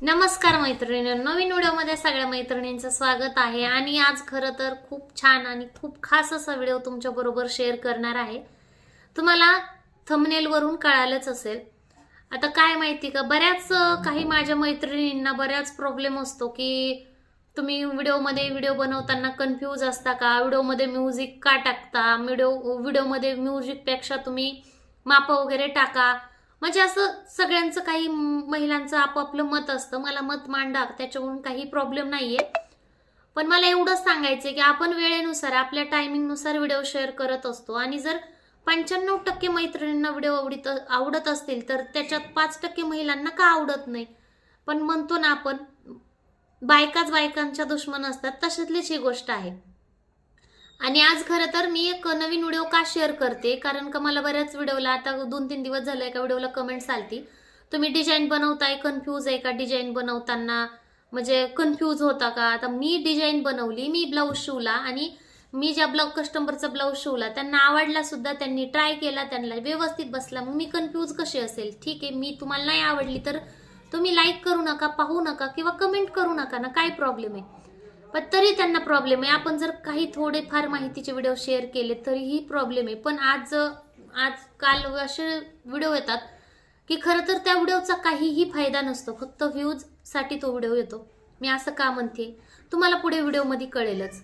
नमस्कार मैत्रिणींनो, नवीन व्हिडिओमध्ये सगळ्या मैत्रिणींचं स्वागत आहे। आणि आज खरं तर खूप छान आणि खूप खास असा व्हिडिओ तुमच्या बरोबर शेअर करणार आहे। तुम्हाला थंबनेल वरून कळालंच असेल। आता काय माहिती का, बऱ्याच काही माझ्या मैत्रिणींना बऱ्याच प्रॉब्लेम असतो की तुम्ही व्हिडिओ बनवताना कन्फ्यूज असता का, व्हिडिओमध्ये म्युझिक का टाकता, व्हिडिओमध्ये म्युझिक पेक्षा तुम्ही माप वगैरे टाका। म्हणजे असं सगळ्यांचं काही महिलांचं आपापलं मत असतं। मला मत मांडा, त्याच्यावरून काही प्रॉब्लेम नाहीये। पण मला एवढंच सांगायचंय की आपण वेळेनुसार आपल्या टायमिंगनुसार व्हिडिओ शेअर करत असतो। आणि जर 95% मैत्रिणींना व्हिडिओ आवडत असतील तर त्याच्यात 5% महिलांना का आवडत नाही। पण म्हणतो ना आपण, बायकाच बायकांच्या दुश्मन असतात, तशातलीच ही गोष्ट आहे। आणि आज खरं तर मी एक नवीन व्हिडिओ का शेअर करते, कारण का मला बऱ्याच व्हिडिओला आता 2-3 दिवस झाले एका व्हिडिओला कमेंट्स आलती, तुम्ही डिझाईन बनवताय, कन्फ्यूज आहे का डिझाईन बनवताना, म्हणजे कन्फ्यूज होता का। आता मी डिझाईन बनवली, मी ब्लाऊज शिवला आणि मी ज्या कस्टमरचा ब्लाऊज शिवला त्यांना आवडला सुद्धा, त्यांनी ट्राय केला, त्यांना व्यवस्थित बसला, मग मी कन्फ्यूज कशी असेल। ठीक आहे, मी तुम्हाला नाही आवडली तर तुम्ही लाईक करू नका, पाहू नका किंवा कमेंट करू नका ना, काय प्रॉब्लेम आहे। पण तरी त्यांना प्रॉब्लेम आहे। आपण जर काही थोडेफार माहितीचे व्हिडिओ शेअर केले तरीही प्रॉब्लेम आहे। पण काल असे व्हिडिओ येतात की खरं तर त्या व्हिडिओचा काहीही फायदा नसतो, फक्त व्ह्यूज साठी तो व्हिडिओ येतो। मी असं का म्हणते तुम्हाला पुढे व्हिडिओमध्ये कळेलच।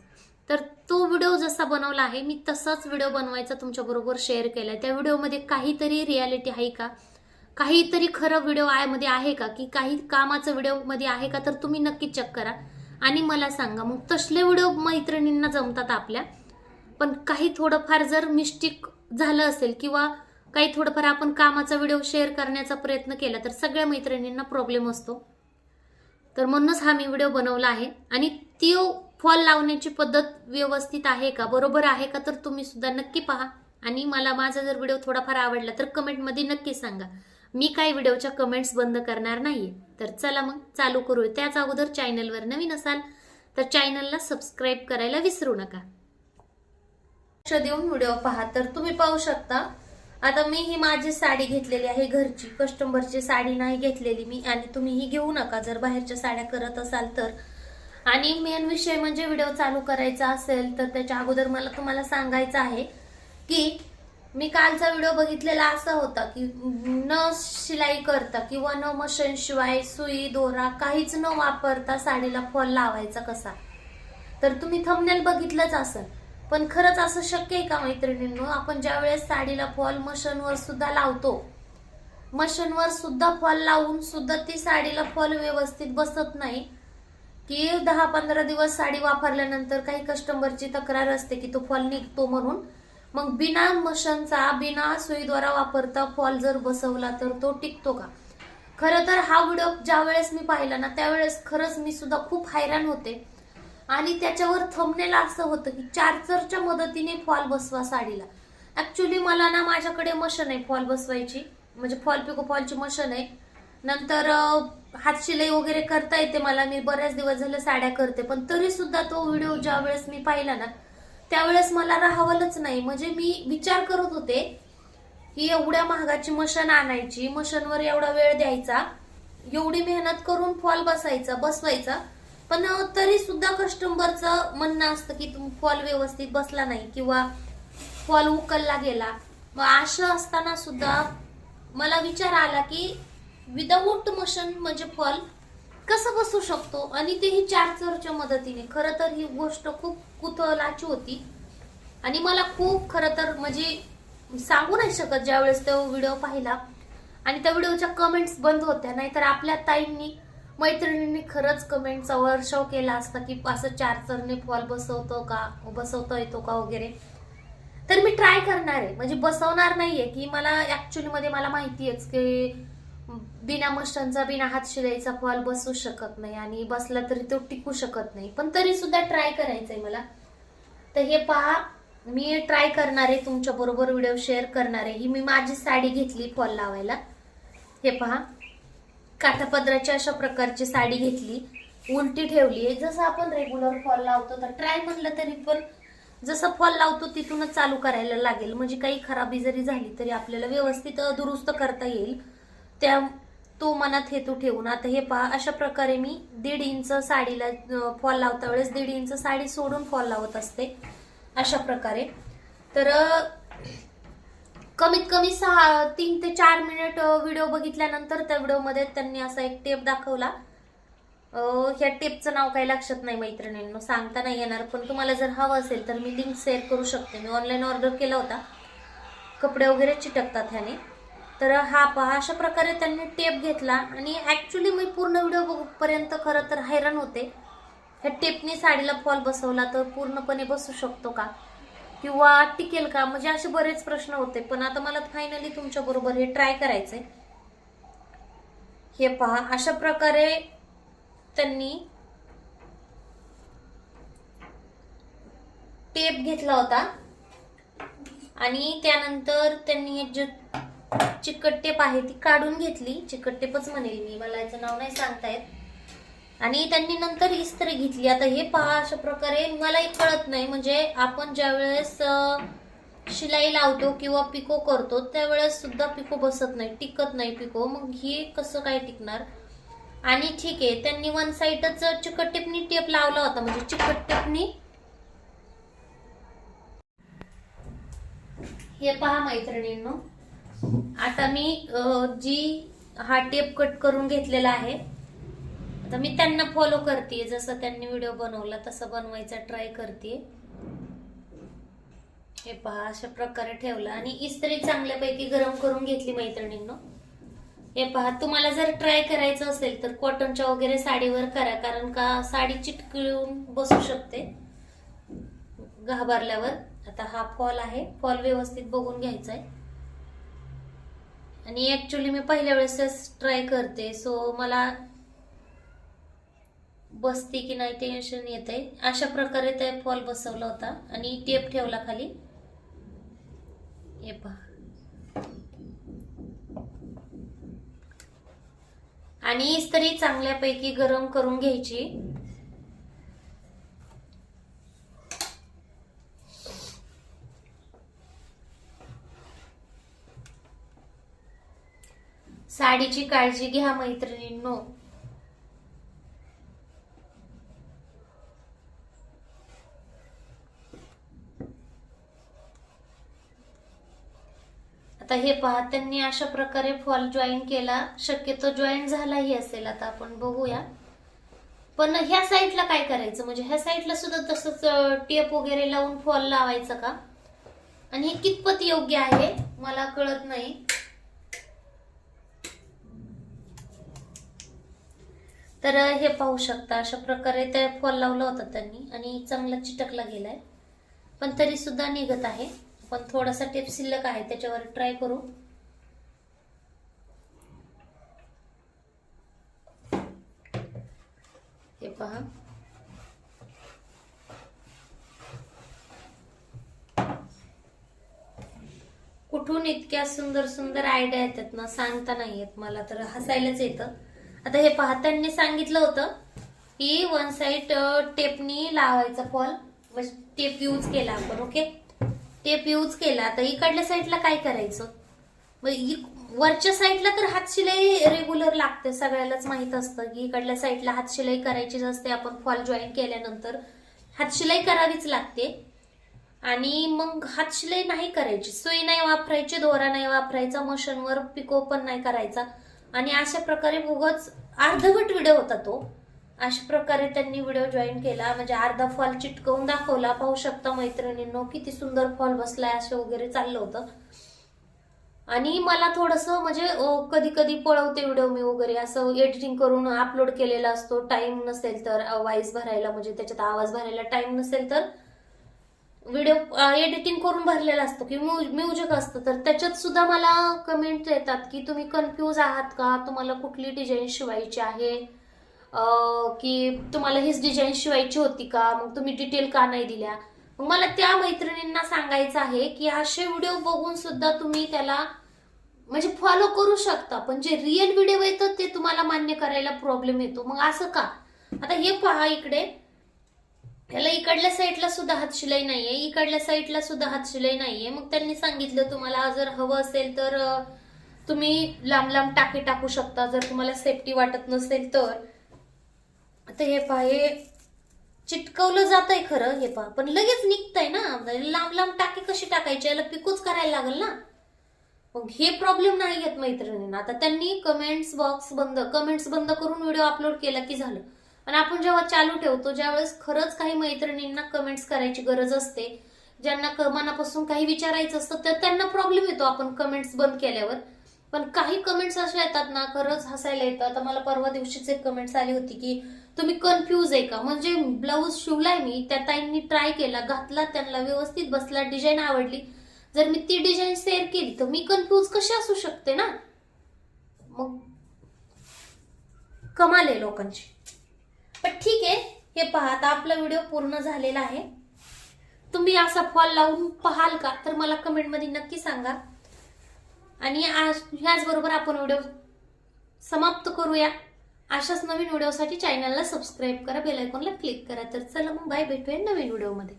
तर तो व्हिडिओ जसा बनवला आहे मी तसाच व्हिडिओ बनवायचा तुमच्या बरोबर शेअर केलाय। त्या व्हिडिओमध्ये काहीतरी रियालिटी आहे का, काहीतरी खरं व्हिडिओ मध्ये आहे का, की काही कामाचं व्हिडिओ मध्ये आहे का, तर तुम्ही नक्की चेक करा आणि मला सांगा। मग तसले व्हिडिओ मैत्रिणींना जमतात आपल्या। पण काही थोडंफार जर मिस्टेक झालं असेल किंवा काही थोडंफार आपण कामाचा व्हिडिओ शेअर करण्याचा प्रयत्न केला तर सगळ्या मैत्रिणींना प्रॉब्लेम असतो। तर म्हणूनच हा मी व्हिडिओ बनवला आहे। आणि ती फॉल लावण्याची पद्धत व्यवस्थित आहे का, बरोबर आहे का, तर तुम्ही सुद्धा नक्की पहा। आणि मला माझा जर व्हिडिओ थोडाफार आवडला तर कमेंटमध्ये नक्की सांगा। मी काही व्हिडिओच्या कमेंट्स बंद करणार नाहीये। तर चला मग चालू करूया। त्याच अगोदर चॅनलवर नवीन असाल तर चॅनलला सबस्क्राईब करायला विसरू नका। लक्ष देऊन व्हिडिओ पहा। तर तुम्ही पाहू शकता, आता मी ही माझी साडी घेतलेली आहे, घरची कस्टमरची साडी नाही घेतलेली मी, आणि तुम्ही ही घेऊ नका जर बाहेरच्या साड्या करत असाल तर। आणि मेन विषय म्हणजे व्हिडिओ चालू करायचा असेल तर त्याच्या अगोदर मला तुम्हाला सांगायचं आहे की मी कालचा व्हिडिओ बघितलेला असा होता की न शिलाई करता किंवा न मशीन शिवाय सुई दोरा काहीच न वापरता साडीला फॉल लावायचा कसा। तर तुम्ही थंबनेल बघितलंच असेल। पण खरंच असं शक्य आहे का मैत्रिणींनो, आपण ज्या वेळेस साडीला फॉल मशीनवर सुद्धा लावतो, मशीनवर सुद्धा फॉल लावून सुद्धा ती साडीला फॉल व्यवस्थित बसत नाही, की 10-15 दिवस साडी वापरल्यानंतर काही कस्टमरची तक्रार असते की तो फॉल निघतो म्हणून। मग बिना मशीनचा बिना सुईद्वारा वापरता फॉल जर बसवला तर तो टिकतो का। खरं तर हा व्हिडिओ ज्या वेळेस मी पाहिला ना त्यावेळेस खरंच मी सुद्धा खूप हैराण होते। आणि त्याच्यावर थंबनेल असं होतं की चार्जरच्या मदतीने फॉल बसवा साडीला। ऍक्च्युली मला ना माझ्याकडे मशीन आहे फॉल बसवायची, म्हणजे फॉल पिको फॉलची मशीन आहे। नंतर हात शिलाई वगैरे करता येते मला, मी बऱ्याच दिवस झाले साड्या करते। पण तरी सुद्धा तो व्हिडिओ ज्या वेळेस मी पाहिला ना त्यावेळेस मला राहावलंच नाही। म्हणजे मी विचार करत होते की एवढ्या महागाची मशीन आणायची, मशीनवर एवढा वेळ द्यायचा, एवढी मेहनत करून फॉल बसवायचा, पण तरी सुद्धा कस्टमरचं म्हणणं असतं की तुम फॉल व्यवस्थित बसला नाही किंवा फॉल उकलला गेला। मग असं असताना सुद्धा मला विचार आला की विदाऊट मशीन म्हणजे फॉल कसं बसू शकतो, आणि तेही चार्जरच्या मदतीने। खरं तर ही गोष्ट खूप कुतूहलाची होती आणि मला खूप खरं तर म्हणजे सांगू नाही शकत ज्यावेळेस तो व्हिडिओ पाहिला। आणि त्या व्हिडिओच्या कमेंट्स बंद होत्या, नाहीतर आपल्या ताईंनी मैत्रिणींनी खरंच कमेंटचा वर्षाव केला असता की असं चार्जरने फॉल बसवता येतो का वगैरे। तर मी ट्राय करणार आहे, म्हणजे बसवणार नाहीये की मला ऍक्च्युअली मध्ये मला माहितीयच की बिना मशीनचा बिना हात शिलाईचा फॉल बसू शकत नाही, आणि बसला तरी तो टिकू शकत नाही। पण तरी सुद्धा ट्राय करायचंय मला। तर हे पहा, मी ट्राय करणार आहे, तुमच्या बरोबर व्हिडिओ शेअर करणार आहे। ही मी माझी साडी घेतली फॉल लावायला। हे पहा, काठापदराची अशा प्रकारची साडी घेतली, उलटी ठेवली, जसं आपण रेग्युलर फॉल लावतो। तर ट्राय म्हणलं तरी पण जसं फॉल लावतो तिथूनच चालू करायला लागेल, म्हणजे काही खराबी जरी झाली तरी आपल्याला व्यवस्थित दुरुस्त करता येईल। त्या तो मनात हेतू ठेवून आता हे पहा, अशा प्रकारे मी 1.5 इंच साडीला फॉल लावता वेळेस 1.5 इंच साडी सोडून फॉल लावत असते अशा प्रकारे. तर कमीत कमी 3 ते 4 मिनिट व्हिडिओ बघितल्यानंतर त्या व्हिडिओमध्ये त्यांनी असा एक टेप दाखवला. ह्या टेपचं नाव काही लक्षात नाही मैत्रिणींनो, सांगता नाही येणार, पण तुम्हाला जर हवं असेल तर मी लिंक शेअर करू शकते. मी ऑनलाईन ऑर्डर केला होता, कपडे वगैरे चिटकतात ह्याने. तर हा पहा, अशा प्रकारे त्यांनी टेप घेतला आणि ऍक्च्युली मी पूर्ण व्हिडिओ बघूपर्यंत खरं तर हैराण होते. ह्या टेपने साडीला फॉल बसवला तर पूर्णपणे बसू शकतो का किंवा टिकेल का, म्हणजे असे बरेच प्रश्न होते. पण आता मला फायनली तुमच्या बरोबर हे ट्राय करायचंय. हे पहा, अशा प्रकारे त्यांनी टेप घेतला होता आणि त्यानंतर त्यांनी हे जे चिकट टेप आहे ती काढून घेतली. चिकट टेपच म्हणेल मी, मला याचं नाव नाही सांगता येत. आणि त्यांनी नंतर इस्त्री घेतली. आता हे पहा, अशा प्रकारे मलाही कळत नाही, म्हणजे आपण ज्या वेळेस शिलाई लावतो किंवा पिको करतो त्यावेळेस सुद्धा पिको बसत नाही, टिकत नाही पिको. मग हे कसं काय टिकणार? आणि ठीक आहे, त्यांनी वन साइडच चिकट टेपनी टेप लावला होता, म्हणजे चिकट टेपनी. हे पहा मैत्रिणींनो, आता मी हा टेप कट करून घेतलेला आहे. आता मी त्यांना फॉलो करते, जसं त्यांनी व्हिडिओ बनवला तसं बनवायचा ट्राय करते. हे पहा, अशा प्रकारे ठेवला आणि इस्त्री चांगल्यापैकी गरम करून घेतली मैत्रिणींनो. हे पहा, तुम्हाला जर ट्राय करायचं असेल तर कॉटनच्या वगैरे साडीवर करा, कारण का साडी चिटकळून बसू शकते घाबरल्यावर. आता हा फॉल आहे, फॉल व्यवस्थित बघून घ्यायचा आहे. आणि ऍक्च्युली मी पहिल्या वेळेस ट्राय करते, सो मला बसते की नाही टेन्शन येते. अशा प्रकारे ते फॉल बसवला होता आणि टेप ठेवला खाली. हे पहा, आणि इस्त्री चांगल्यापैकी गरम करून घ्यायची. साडीची काळजी घ्या मैत्रिणींनो. आता हे पहा, त्यांनी अशा प्रकारे फॉल जॉईन केला. शक्यतो जॉईन झालाही असेल, आता आपण बघूया. पण ह्या साईडला काय करायचं, म्हणजे ह्या साईडला सुद्धा तसंच टेप वगैरे लावून फॉल लावायचं का? आणि हे कितपत योग्य आहे मला कळत नाही. तर हे पाहू शकता, अशा प्रकारे ते फॉल लावला होता त्यांनी आणि चांगला चिटकला गेलाय, पण तरी सुद्धा निघत आहे. पण थोडासा टेप शिल्लक आहे, त्याच्यावर ट्राय करू. हे पहा, कुठून इतक्या सुंदर सुंदर आयडिया येतात ना, सांगता नाही येत मला, तर हसायलाच येतं. आता हे पहा, त्यांनी सांगितलं होतं की वन साइड टेपनी लावायचा फॉल, टेप यूज केला आपण. ओके, टेप यूज केला. आता इकडल्या साईडला काय करायचं, वरच्या साईडला तर हातशिलाई रेग्युलर लागते, सगळ्यालाच माहित असतं की इकडल्या साईडला हातशिलाई करायचीच असते. आपण फॉल जॉईन केल्यानंतर हातशिलाई करावीच लागते. आणि मग हातशिलाई नाही करायची, सुई नाही वापरायची, दोरा नाही वापरायचा, मशीनवर पिको पण नाही करायचा. आणि अशा प्रकारे उगाच अर्धवट व्हिडिओ होता तो. अशा प्रकारे त्यांनी व्हिडिओ जॉईन केला, म्हणजे अर्धा फॉल चिटकवून दाखवला. पाहू शकता मैत्रिणींनो, किती सुंदर फॉल बसलाय, असं वगैरे चाललं होतं. आणि मला थोडंसं म्हणजे कधी कधी पळवते व्हिडिओ मी वगैरे, असं एडिटिंग करून अपलोड केलेला असतो. टाइम नसेल तर व्हॉइस भरायला, म्हणजे त्याच्यात आवाज भरायला टाइम नसेल तर व्हिडिओ एडिटिंग करून भरलेला असतो की म्युझिक असतं. तर त्याच्यात सुद्धा मला कमेंट येतात की तुम्ही कन्फ्यूज आहात का, तुम्हाला कुठली डिझाईन शिवायची आहे, की तुम्हाला हीच डिझाईन शिवायची होती का, मग तुम्ही डिटेल का नाही दिल्या. मग मला त्या मैत्रिणींना सांगायचं आहे की असे व्हिडिओ बघून सुद्धा तुम्ही त्याला म्हणजे फॉलो करू शकता, पण जे रिअल व्हिडिओ येतात ते तुम्हाला मान्य करायला प्रॉब्लेम येतो. मग असं का? आता हे पहा, इकडे त्याला इकडल्या साईडला सुद्धा हातशिलाई नाहीये, इकडल्या साईडला सुद्धा हातशिलाई नाहीये. मग त्यांनी सांगितलं तुम्हाला जर हवं असेल तर तुम्ही लांब लांब टाके टाकू शकता जर तुम्हाला सेफ्टी वाटत नसेल तर. आता हे पहा, हे चिटकवलं जातंय खरं, हे पहा, पण लगेच निघतंय ना. लांब लांब टाके कशी टाकायचे, याला पिकोच करायला लागेल ना. मग हे प्रॉब्लेम नाही येत मैत्रिणींना. आता त्यांनी कमेंट्स बंद करून व्हिडिओ अपलोड केला की झालं. आणि आपण जेव्हा चालू ठेवतो ज्यावेळेस खरंच काही मैत्रिणींना कमेंट्स करायची गरज असते, ज्यांना मनापासून काही विचारायचं असतं तर त्यांना प्रॉब्लेम येतो आपण कमेंट्स बंद केल्यावर. पण काही कमेंट्स अशा येतात ना, खरंच हसायला येतं. आता मला परवा दिवशीच एक कमेंट्स आली होती की तुम्ही कन्फ्यूज आहे का, म्हणजे ब्लाऊज शिवलाय मी, त्या ताईंनी ट्राय केला, घातला, त्यांना व्यवस्थित बसला, डिझाईन आवडली, जर मी ती डिझाईन शेअर केली तर मी कन्फ्यूज कशी असू शकते ना. मग कमाल आहे लोकांची. पण ठीक आहे, हे पहा, आता आपला व्हिडिओ पूर्ण झालेला आहे. तुम्ही असा फॉल लावून पाहाल का तर मला कमेंट मध्ये नक्की सांगा. आणि ह्याचबरोबर आपण व्हिडिओ समाप्त करूया. अशाच नवीन व्हिडिओसाठी चॅनलला सबस्क्राईब करा, बेल आयकॉनला क्लिक करा. तर चला मग बाय, भेटूया नवीन व्हिडिओमध्ये.